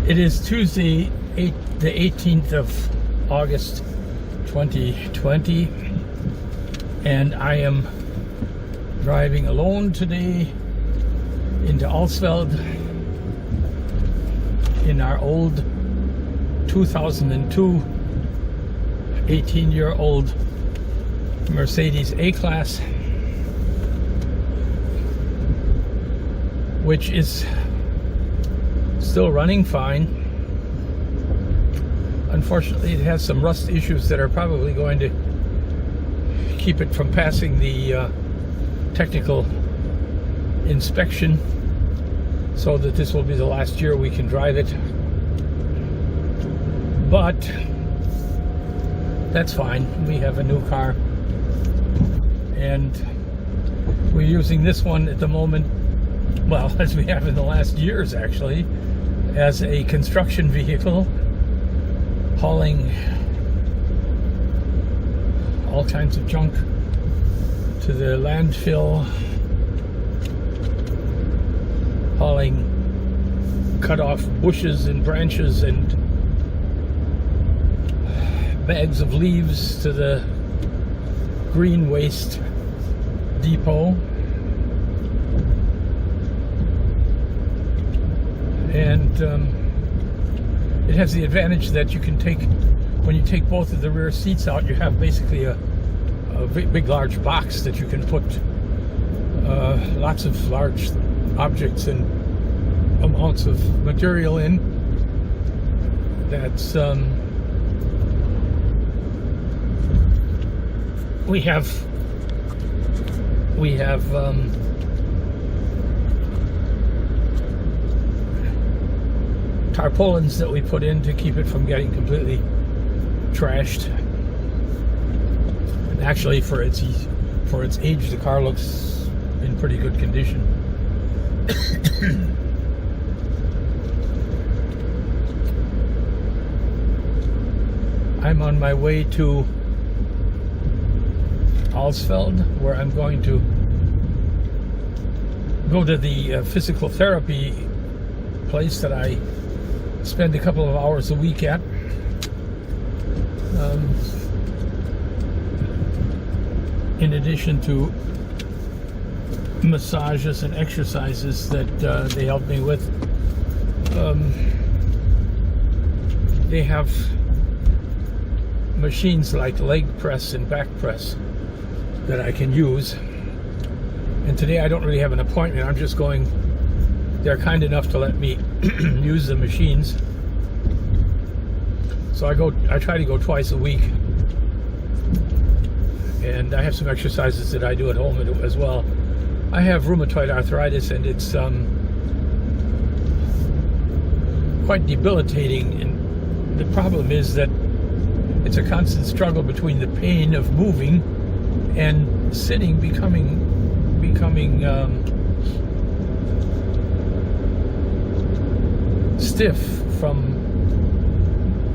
It is Tuesday, the 18th of August, 2020, and I am driving alone today into Alsfeld in our old 2002 18-year-old Mercedes A-Class, which is still running fine. Unfortunately, it has some rust issues that are probably going to keep it from passing the technical inspection, so that this will be the last year we can drive it. But that's fine. We have a new car, and we're using this one at the moment, well, as we have in the last years actually, as a construction vehicle, hauling all kinds of junk to the landfill, hauling cut off bushes and branches and bags of leaves to the green waste depot. And it has the advantage that you can take, when you take both of the rear seats out, you have basically a big large box that you can put lots of large objects and amounts of material in. That's we have tarpaulins that we put in to keep it from getting completely trashed. And actually, for its age, the car looks in pretty good condition. I'm on my way to Alsfeld, where I'm going to go to the physical therapy place that I spend a couple of hours a week at. In addition to massages and exercises that they help me with, they have machines like leg press and back press that I can use. And today I don't really have an appointment. I'm just going. They're kind enough to let me use the machines. So I try to go twice a week. And I have some exercises that I do at home as well. I have rheumatoid arthritis, and it's quite debilitating. And the problem is that it's a constant struggle between the pain of moving and sitting becoming stiff from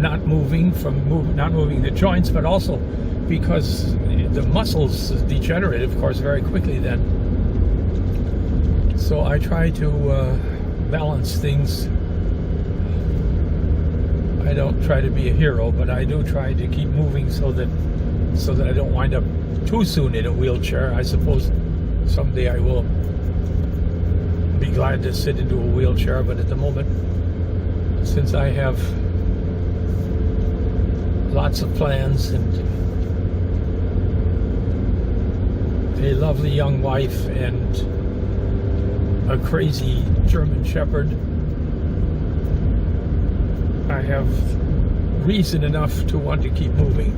not moving the joints, but also because the muscles degenerate, of course, very quickly then. So I try to balance things. I don't try to be a hero, but I do try to keep moving so that I don't wind up too soon in a wheelchair. I suppose someday I will be glad to sit into a wheelchair, but at the moment, since I have lots of plans and a lovely young wife and a crazy German Shepherd, I have reason enough to want to keep moving.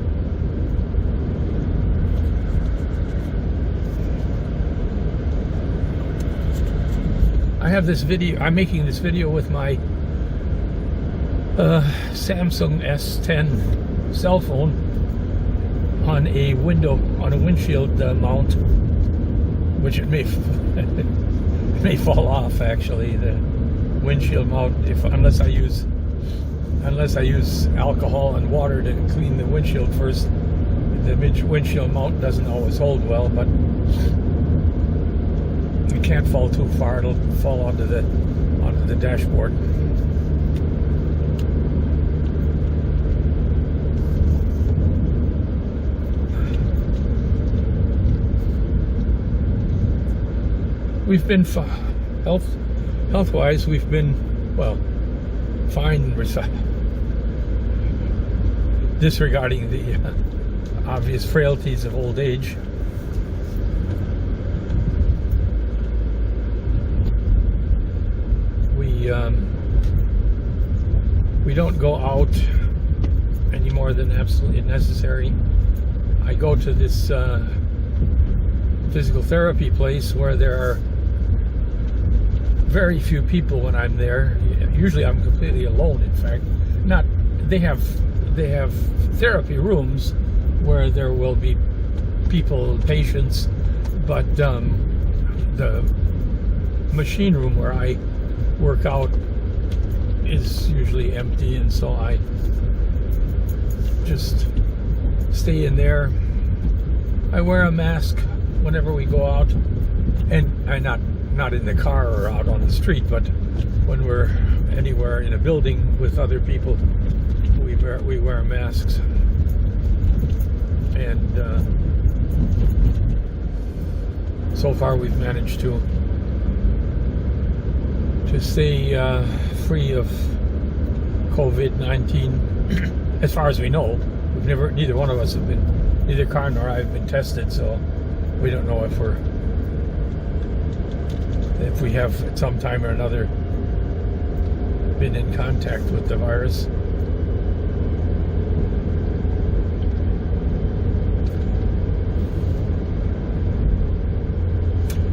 I have this video, I'm making this video with my Samsung S10 cell phone on a windshield mount, which it may fall off actually, the windshield mount, unless I use alcohol and water to clean the windshield first. The windshield mount doesn't always hold well, but it can't fall too far. It'll fall onto the dashboard. we've been health-wise, we've been, well, fine, disregarding the obvious frailties of old age. We don't go out any more than absolutely necessary. I go to this physical therapy place where there are very few people when I'm there. Usually I'm completely alone, in fact. They have therapy rooms where there will be people, patients, but the machine room where I work out is usually empty, and so I just stay in there. I wear a mask whenever we go out, and I'm not in the car or out on the street, but when we're anywhere in a building with other people, we wear masks. And so far we've managed to stay free of COVID-19 as far as we know. Neither one of us have been, neither Karen nor I have been tested, so we don't know if we have at some time or another been in contact with the virus.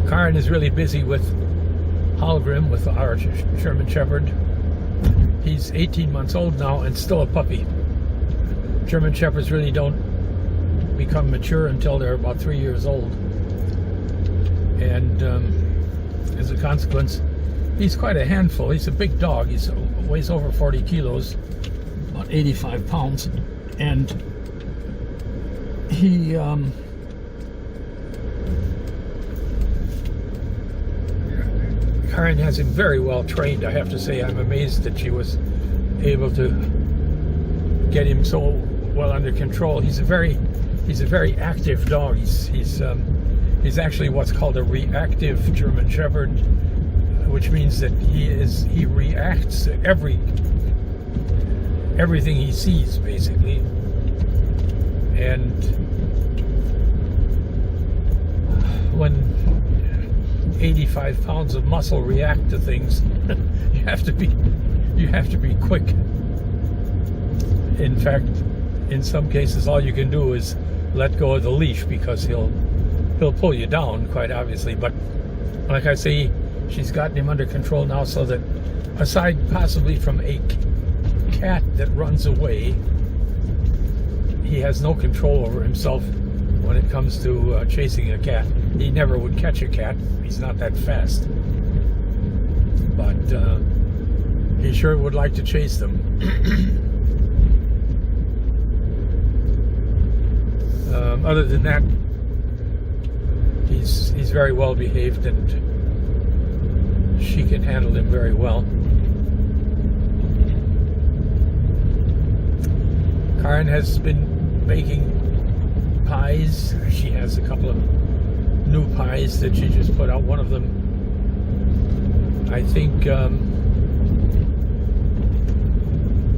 Karen is really busy with Hallgrim, with our German Shepherd. He's 18 months old now and still a puppy. German Shepherds really don't become mature until they're about 3 years old. And as a consequence, he's quite a handful. He's a big dog. He weighs over 40 kilos, about 85 pounds. And he Karen has him very well trained, I have to say. I'm amazed that she was able to get him so well under control. He's a very active dog. He's actually what's called a reactive German Shepherd, which means that he reacts to everything he sees, basically. And when 85 pounds of muscle react to things, you have to be quick. In fact, in some cases, all you can do is let go of the leash, because he'll pull you down, quite obviously. But like I say, she's gotten him under control now, so that aside possibly from a cat that runs away, he has no control over himself when it comes to chasing a cat. He never would catch a cat. He's not that fast. But he sure would like to chase them. Other than that, he's very well behaved, and she can handle him very well. Karen has been baking pies. She has a couple of new pies that she just put out. One of them, I think,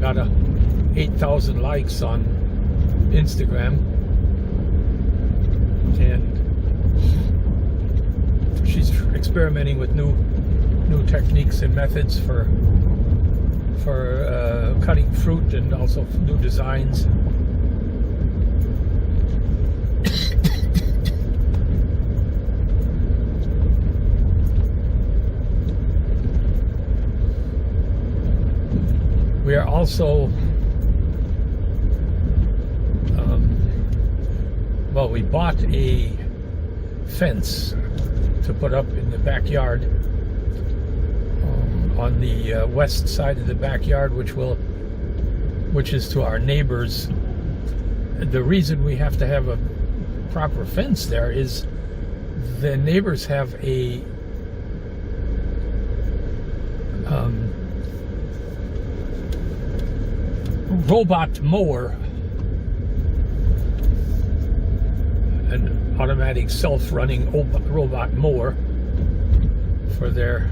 got 8,000 likes on Instagram, and she's experimenting with new techniques and methods for cutting fruit, and also new designs. We are also, we bought a fence to put up in the backyard, on the west side of the backyard, which is to our neighbors. The reason we have to have a proper fence there is the neighbors have a robot mower, an automatic self-running robot mower for their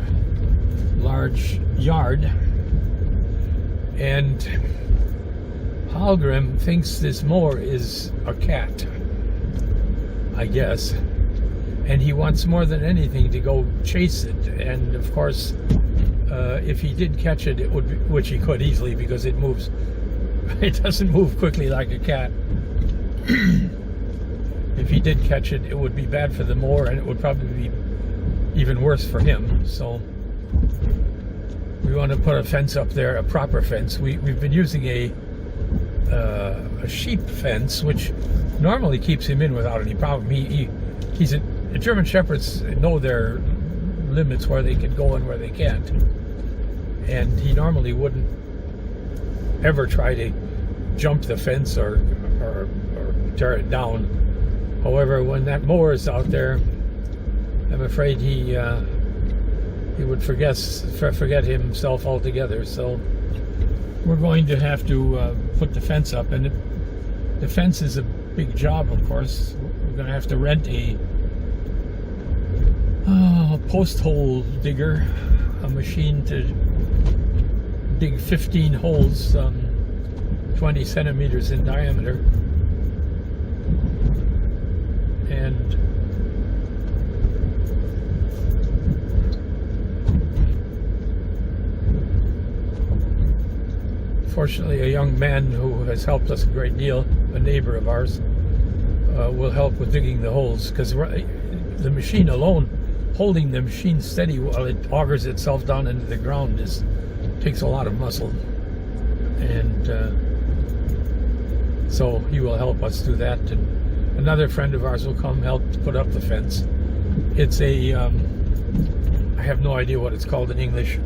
large yard. And Hallgrim thinks this mower is a cat, I guess, and he wants more than anything to go chase it. And of course, if he did catch it, it would be, which he could easily because it moves. It doesn't move quickly like a cat. If he did catch it, it would be bad for the mower, and it would probably be even worse for him. So we want to put a fence up there, a proper fence. We've been using a sheep fence, which normally keeps him in without any problem. The German Shepherds know their limits, where they can go and where they can't, and he normally wouldn't ever try to jump the fence or tear it down. However, when that mower is out there, I'm afraid he would forget himself altogether. So we're going to have to put the fence up, and the fence is a big job. Of course, we're going to have to rent a post hole digger, a machine to dig 15 holes, 20 centimeters in diameter, and fortunately a young man who has helped us a great deal, a neighbor of ours, will help with digging the holes, because the machine alone, holding the machine steady while it augers itself down into the ground, takes a lot of muscle. And so he will help us do that, and another friend of ours will come help put up the fence. It's a I have no idea what it's called in English.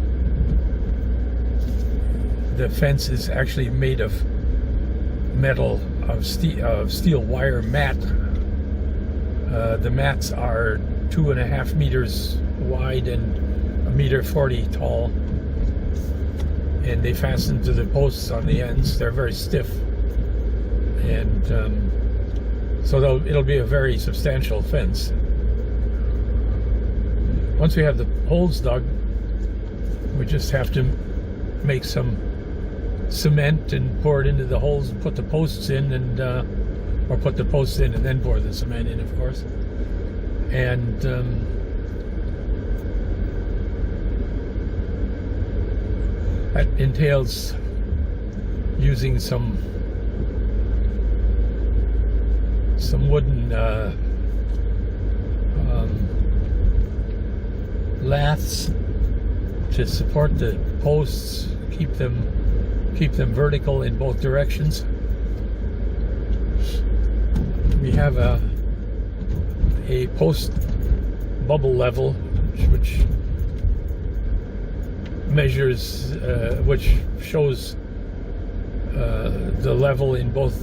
The fence is actually made of metal, of steel wire mat. The mats are 2.5 meters wide and 1.40 meters tall, and they fasten to the posts on the ends. They're very stiff, and so it'll be a very substantial fence. Once we have the holes dug, we just have to make some cement and pour it into the holes and put the posts in, and or put the posts in and then pour the cement in, of course. And that entails using some wooden laths to support the posts, keep them vertical in both directions. We have a post bubble level which measures, which shows the level in both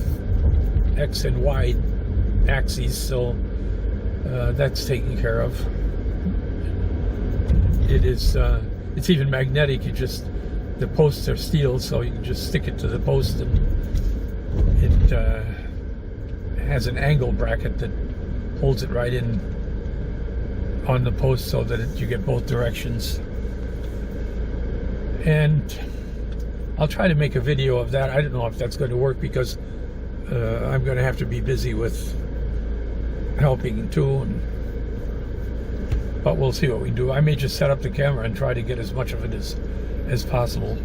X and Y axes, so that's taken care of. It's even magnetic. The posts are steel, so you can just stick it to the post, and it has an angle bracket that holds it right in on the post, so that you get both directions. And I'll try to make a video of that. I don't know if that's going to work, because I'm going to have to be busy with helping too, but we'll see what we do. I may just set up the camera and try to get as much of it as possible.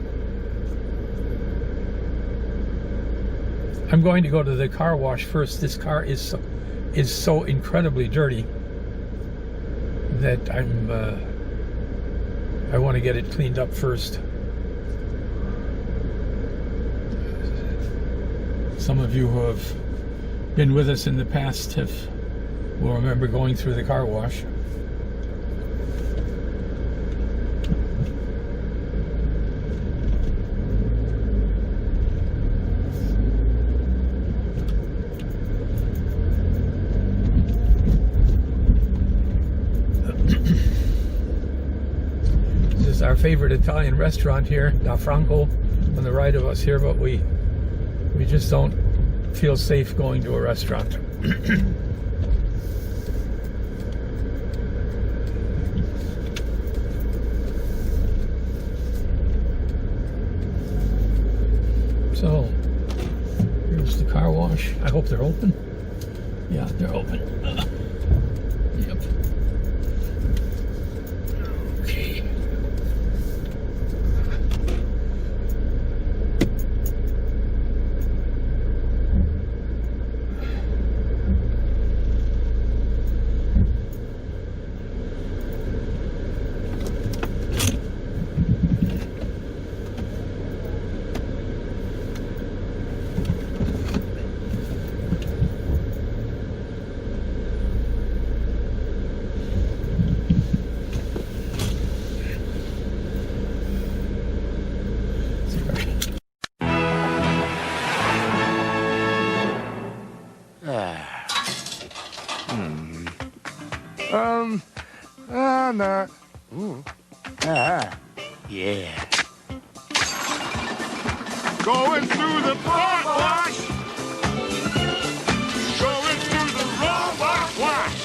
I'm going to go to the car wash first. This car is so incredibly dirty that I want to get it cleaned up first. Some of you who have been with us in the past will remember going through the car wash. This is our favorite Italian restaurant here, Da Franco, on the right of us here, but we just don't feel safe going to a restaurant. wash. I hope they're open. Yeah, they're open. Yep. Okay. Nah. Yeah. Going through the car wash. Going through the robot wash.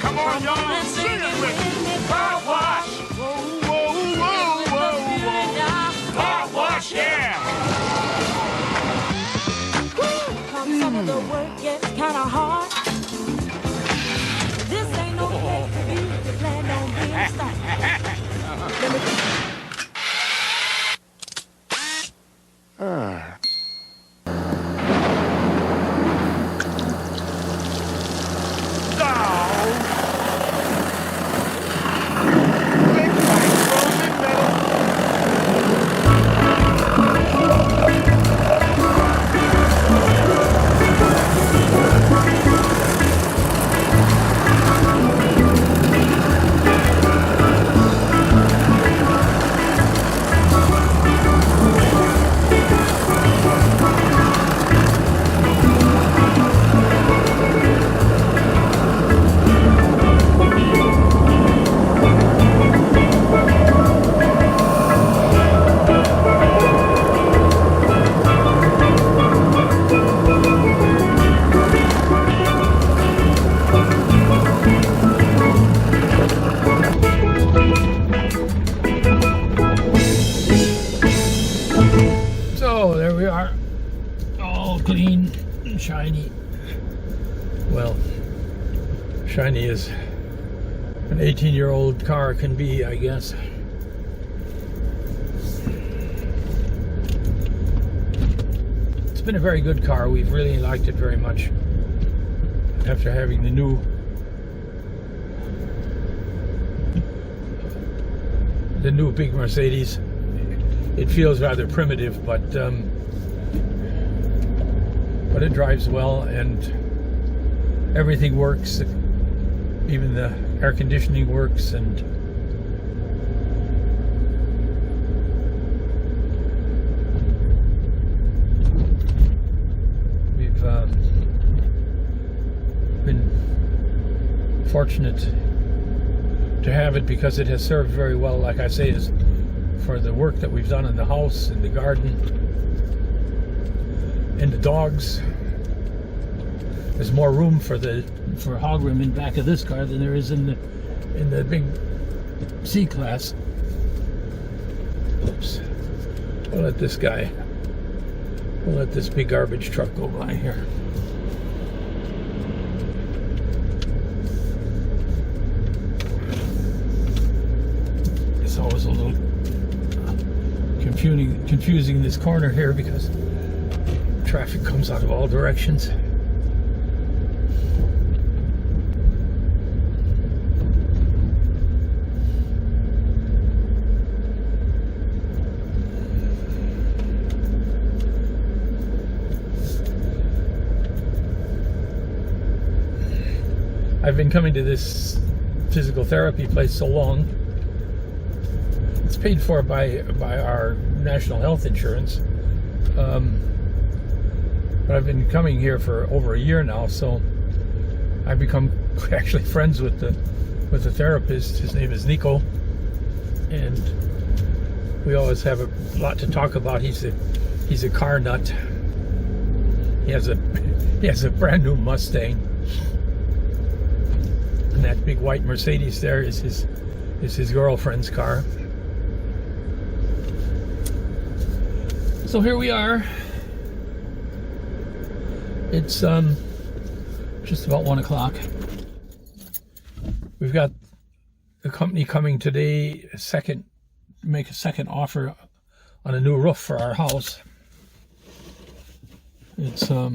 Come on, y'all, and sing it with me. Car wash. Whoa, whoa, whoa, whoa, whoa. Car wash, yeah. Some of the work gets kind of hard. This ain't no place to be. You plan on being stuck. So there we are, all clean and shiny. Well, shiny as an 18-year-old car can be, I guess. It's been a very good car. We've really liked it very much. After having the new big Mercedes, it feels rather primitive, but it drives well and everything works. Even the air conditioning works, and we've been fortunate to have it because it has served very well, like I say, for the work that we've done in the house, in the garden, and the dogs. There's more room for hog room in back of this car than there is in the big C-Class. Oops. We'll let this big garbage truck go by here. It's always a little confusing this corner here because traffic comes out of all directions. I've been coming to this physical therapy place so long. It's paid for by our national health insurance, but I've been coming here for over a year now, so I've become actually friends with the therapist. His name is Nico, and we always have a lot to talk about. He's a car nut. He has a brand new Mustang. And that big white Mercedes there is his girlfriend's car. So here we are. It's just about 1 o'clock. We've got the company coming today, make a second offer on a new roof for our house. It's a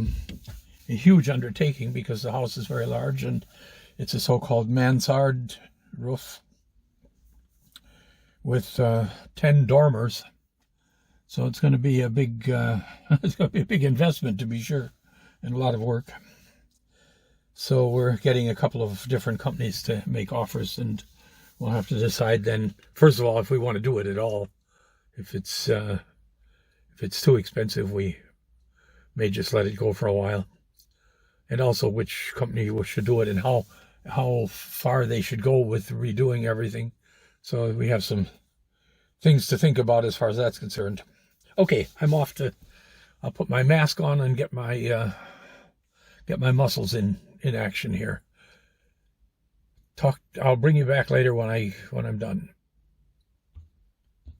huge undertaking because the house is very large and it's a so-called mansard roof with 10 dormers. So it's going to be a big, it's going to be a big investment to be sure, and a lot of work. So we're getting a couple of different companies to make offers, and we'll have to decide then, first of all, if we want to do it at all. If it's too expensive, we may just let it go for a while. And also which company should do it and how far they should go with redoing everything. So we have some things to think about as far as that's concerned. Okay, I'll put my mask on and get my muscles in action here. I'll bring you back later when I'm done.